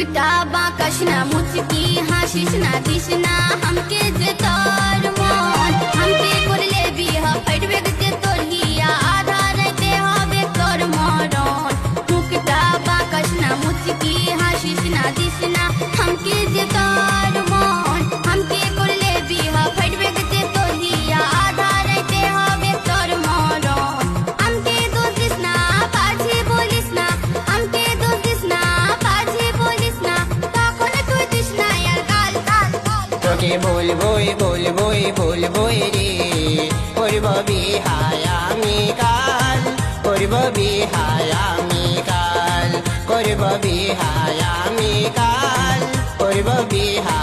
মুখটা বাঁকাস না মুচকি হাসিস না দিস না हमके যে তোর মন हमके করলে বিয়া ফাইটবে যে তোর হিয়া আধা রাতে হবে তোর মরণ মুখটা বাঁকাস না মুচকি হাসিস না দিস না हमके যে তোর মন हमके করলে বিয়া ফাইটবে যে তোর হিয়া আধা রাতে হবে তোর মরণ हमके দোষ দিস না বাজে বলিস না हमके দোষ দিস না বাজে বলিস না তখন তুই দিস না আর গাল গাল তোকে বলবোই বলবোই বলবোই রে করব বিহায় আমি কাল করব বিহায় আমি কাল করব বিহায় আমি কাল করব বিহায়